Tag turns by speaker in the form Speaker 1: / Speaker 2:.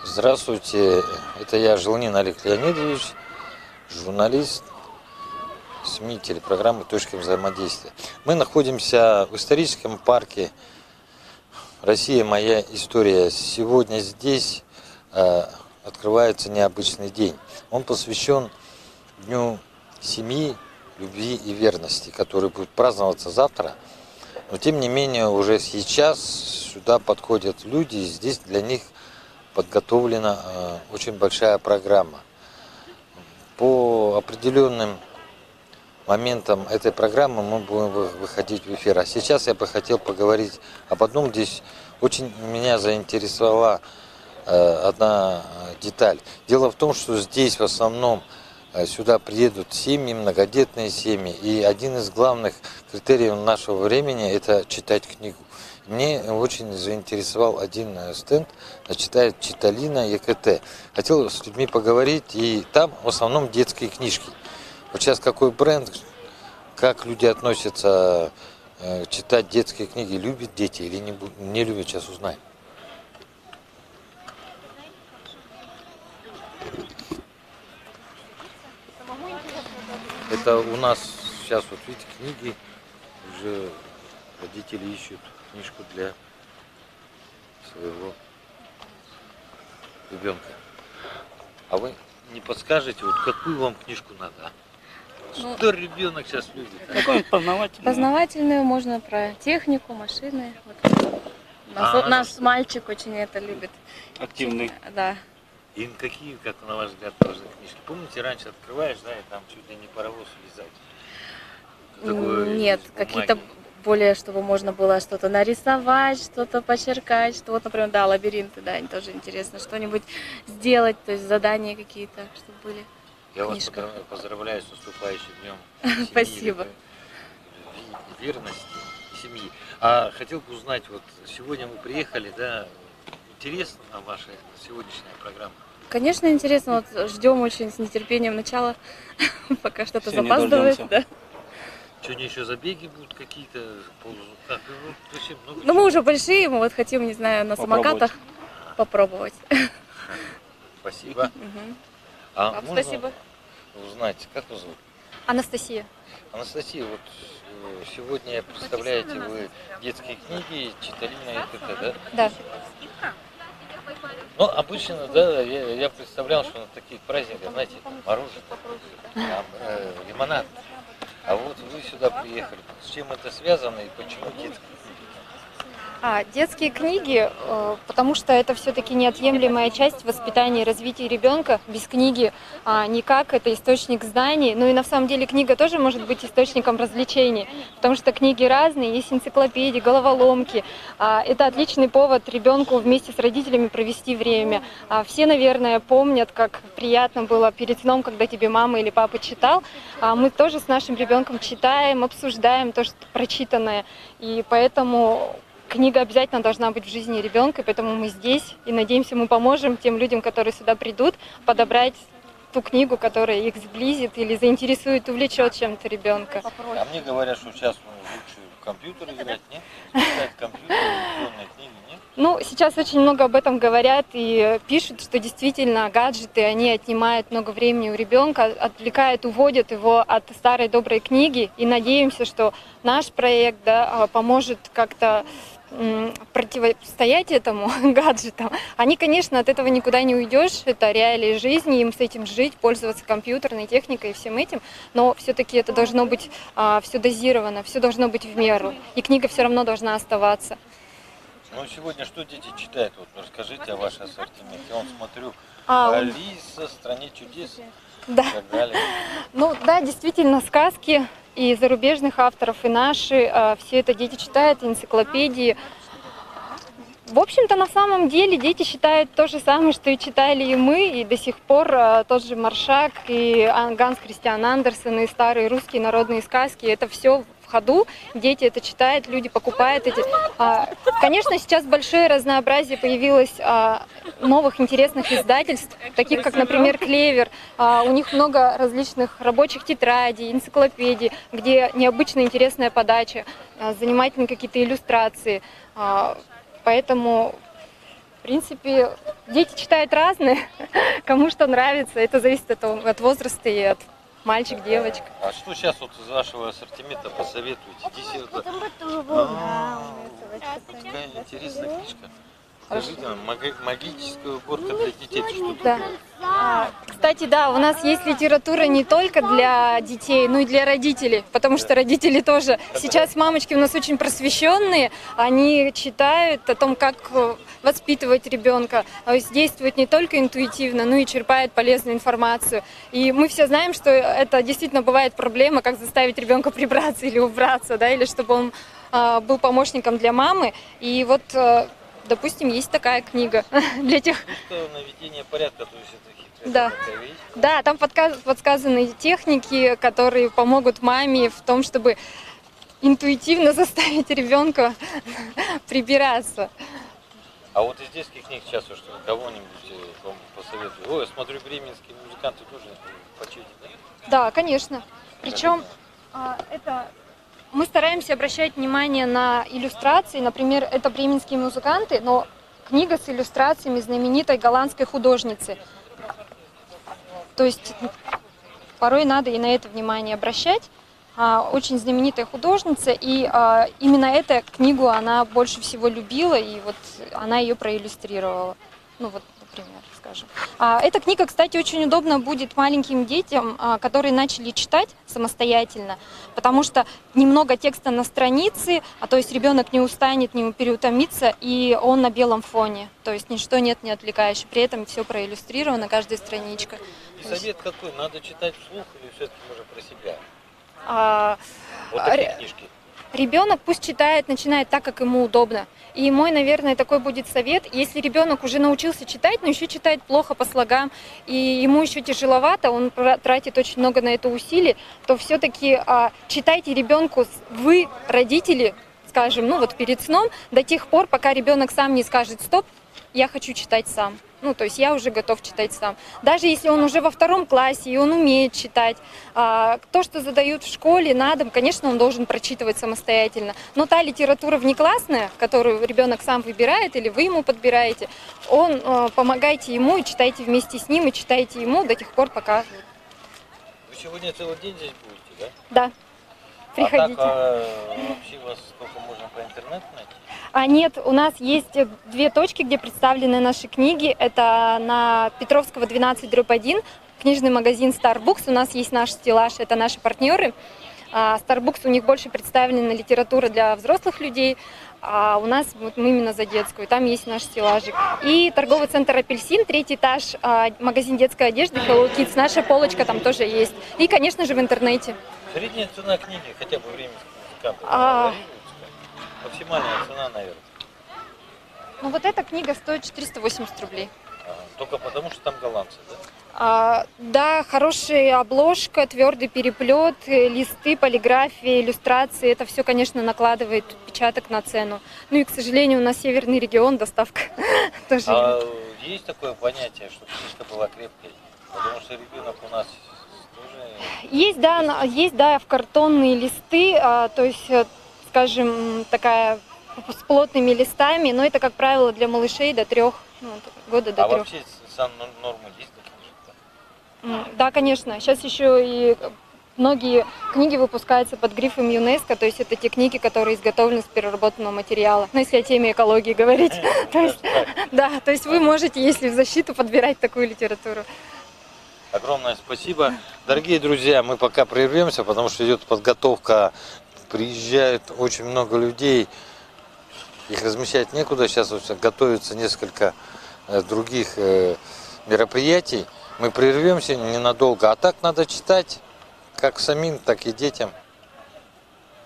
Speaker 1: Здравствуйте, это я, Желнин Олег Леонидович, журналист СМИ телепрограммы «Точка взаимодействия». Мы находимся в историческом парке «Россия. Моя история». Сегодня здесь открывается необычный день. Он посвящен Дню семьи, любви и верности, который будет праздноваться завтра. Но тем не менее уже сейчас сюда подходят люди, и здесь для них подготовлена очень большая программа. По определенным моментам этой программы мы будем выходить в эфир. А сейчас я бы хотел поговорить об одном. Здесь очень меня заинтересовала одна деталь. Дело в том, что здесь в основном сюда приедут семьи, многодетные семьи. И один из главных критериев нашего времени – это читать книгу. Мне очень заинтересовал один стенд, читает Читалина ЕКТ. Хотел с людьми поговорить, и там в основном детские книжки. Вот сейчас какой бренд, как люди относятся читать детские книги, любят дети или не любят, сейчас узнаем. Это у нас сейчас, вот видите, книги, уже родители ищут книжку для своего ребенка. А вы не подскажете, вот какую вам книжку надо? Что ребенок сейчас любит?
Speaker 2: Какую познавательную?
Speaker 3: Познавательную можно про технику, машины. Вот. Наш мальчик очень это любит.
Speaker 2: Активный.
Speaker 3: Да.
Speaker 1: И какие, как на ваш взгляд, должны книжки? Помните, раньше открываешь, да, и там чуть ли не паровоз влезает?
Speaker 3: Нет, какие-то более, чтобы можно было что-то нарисовать, что-то почеркать, что вот, например, да, лабиринты, да, они тоже интересно, что-нибудь сделать, то есть задания какие-то, чтобы были.
Speaker 1: Я вас поздравляю с наступающим днем семьи,
Speaker 3: Спасибо.
Speaker 1: Верности и семьи. А хотел бы узнать, вот сегодня мы приехали, да, интересна ваша сегодняшняя программа?
Speaker 3: Конечно, интересно, вот ждем очень с нетерпением начала, пока что-то запаздывает, да.
Speaker 1: Сегодня еще забеги будут какие-то?
Speaker 3: Ну, мы уже большие, мы вот хотим, не знаю, на самокатах попробовать.
Speaker 1: Спасибо.
Speaker 3: Вам спасибо.
Speaker 1: Узнать, как вас зовут?
Speaker 3: Анастасия.
Speaker 1: Анастасия, вот сегодня представляете вы детские книги Читалина ЕКТ, да?
Speaker 3: Да.
Speaker 1: Ну, обычно, да, я представлял, что на таких праздниках, знаете, мороженое, лимонад. А вот вы сюда приехали. С чем это связано и почему детские книги?
Speaker 4: Детские книги, потому что это все-таки неотъемлемая часть воспитания и развития ребенка. Без книги никак, это источник знаний. Ну и на самом деле книга тоже может быть источником развлечений, потому что книги разные, есть энциклопедии, головоломки. Это отличный повод ребенку вместе с родителями провести время. Все, наверное, помнят, как приятно было перед сном, когда тебе мама или папа читал. Мы тоже с нашим ребенком читаем, обсуждаем то, что прочитанное. И поэтому книга обязательно должна быть в жизни ребенка, поэтому мы здесь и надеемся, мы поможем тем людям, которые сюда придут, подобрать ту книгу, которая их сблизит или заинтересует, увлечет чем-то ребенка.
Speaker 1: А мне говорят, что сейчас лучше в компьютер играть, нет? Читать компьютер, электронные книги, нет?
Speaker 4: Ну, сейчас очень много об этом говорят и пишут, что действительно гаджеты, они отнимают много времени у ребенка, отвлекают, уводят его от старой доброй книги. И надеемся, что наш проект, да, поможет как-то противостоять этому гаджетам. Они, конечно, от этого никуда не уйдешь, это реалии жизни, им с этим жить, пользоваться компьютерной техникой и всем этим, но все-таки это должно быть все дозировано, все должно быть в меру, и книга все равно должна оставаться.
Speaker 1: Ну, сегодня что дети читают? Вот расскажите о вашей ассортименте. Я смотрю, Алиса, «Стране чудес»,
Speaker 4: да.
Speaker 1: И так далее.
Speaker 4: Ну да, действительно, сказки и зарубежных авторов, и наши, все это дети читают, энциклопедии. В общем-то, на самом деле дети читают то же самое, что и читали и мы, и до сих пор тот же Маршак, и Ганс Кристиан Андерсен, и старые русские народные сказки, это все в ходу, дети это читают, люди покупают эти. Конечно, сейчас большое разнообразие появилось новых интересных издательств, таких как, например, «Клевер». У них много различных рабочих тетрадей, энциклопедий, где необычная интересная подача, занимательные какие-то иллюстрации. Поэтому В принципе, дети читают разные, кому что нравится. Это зависит от возраста и от мальчик, девочка.
Speaker 1: А что сейчас вот из вашего ассортимента посоветуете? Десерт. Какая интересная книжка. Скажите нам, магическая уборка для детей. Это что
Speaker 4: Да.
Speaker 1: такое?
Speaker 4: Кстати, да, у нас есть литература не только для детей, но и для родителей, потому что родители тоже. Сейчас мамочки у нас очень просвещенные, они читают о том, как воспитывать ребенка, действуют не только интуитивно, но и черпают полезную информацию. И мы все знаем, что это действительно бывает проблема, как заставить ребенка прибраться или убраться, да, или чтобы он был помощником для мамы. И вот, допустим, есть такая книга для тех.
Speaker 1: Книжка наведение порядка, то есть это хитрая
Speaker 4: Да.
Speaker 1: такая вещь.
Speaker 4: Да, там подсказаны техники, которые помогут маме в том, чтобы интуитивно заставить ребенка прибираться.
Speaker 1: А вот из детских книг сейчас уж кого-нибудь вам посоветую. Ой, я смотрю, бременские музыканты тоже почти, да?
Speaker 4: Да, конечно. Причем мы стараемся обращать внимание на иллюстрации. Например, это бременские музыканты, но книга с иллюстрациями знаменитой голландской художницы. То есть порой надо и на это внимание обращать. Очень знаменитая художница, и именно эту книгу она больше всего любила, и вот она ее проиллюстрировала. Ну вот, например, скажем. Эта книга, кстати, очень удобна будет маленьким детям, которые начали читать самостоятельно, потому что немного текста на странице, то есть ребенок не устанет, не переутомится, и он на белом фоне, то есть ничто нет не отвлекающее, при этом все проиллюстрировано, каждая страничка.
Speaker 1: И совет какой? Надо читать вслух или все-таки можно про себя? Вот
Speaker 4: ре-
Speaker 1: такие книжки.
Speaker 4: Ребенок пусть читает, начинает так, как ему удобно. И мой, наверное, такой будет совет, если ребенок уже научился читать, но еще читает плохо по слогам, и ему еще тяжеловато, он тратит очень много на это усилий, то все-таки читайте ребенку, вы, родители, скажем, ну вот перед сном, до тех пор, пока ребенок сам не скажет «стоп, я хочу читать сам». Ну, то есть я уже готов читать сам. Даже если он уже во 2 классе и он умеет читать, то, что задают в школе на дом, конечно, он должен прочитывать самостоятельно. Но та литература внеклассная, которую ребенок сам выбирает или вы ему подбираете, помогайте ему и читайте вместе с ним, и читайте ему до тех пор, пока...
Speaker 1: Вы сегодня целый день здесь будете, да?
Speaker 4: Да, приходите.
Speaker 1: Вообще вас сколько можно по интернету найти?
Speaker 4: Нет, у нас есть 2 точки, где представлены наши книги. Это на Петровского 12/1, книжный магазин Starbucks. У нас есть наш стеллаж, это наши партнеры. Starbucks, у них больше представлена литература для взрослых людей, а у нас вот мы именно за детскую. Там есть наш стеллажик. И торговый центр «Апельсин», 3-й этаж, магазин детской одежды Hello Kids. Наша полочка там тоже есть. И, конечно же, в интернете.
Speaker 1: Средняя цена книги, хотя бы бременских музыкантов, варьируется? Максимальная цена, наверное.
Speaker 4: Ну вот эта книга стоит 480 рублей.
Speaker 1: Только потому, что там голландцы, да?
Speaker 4: Да, хорошая обложка, твердый переплет, листы, полиграфия, иллюстрации. Это все, конечно, накладывает отпечаток на цену. Ну и, к сожалению, у нас северный регион, доставка тоже.
Speaker 1: Есть такое понятие, что книжка была крепкой? Потому что ребенок у нас тоже...
Speaker 4: Есть, да, в картонные листы, то есть, скажем, такая с плотными листами, но это, как правило, для малышей до 3 года, до 3.
Speaker 1: вообще нормы есть какие-то?
Speaker 4: Да, конечно. Сейчас еще и многие книги выпускаются под грифом ЮНЕСКО, то есть это те книги, которые изготовлены из переработанного материала. Ну, если о теме экологии говорить. То есть вы можете, если в защиту, подбирать такую литературу.
Speaker 1: Огромное спасибо. Дорогие друзья, мы пока прервемся, потому что идет подготовка. Приезжает очень много людей. Их размещать некуда. Сейчас готовится несколько других мероприятий. Мы прервемся ненадолго. А так надо читать, как самим, так и детям.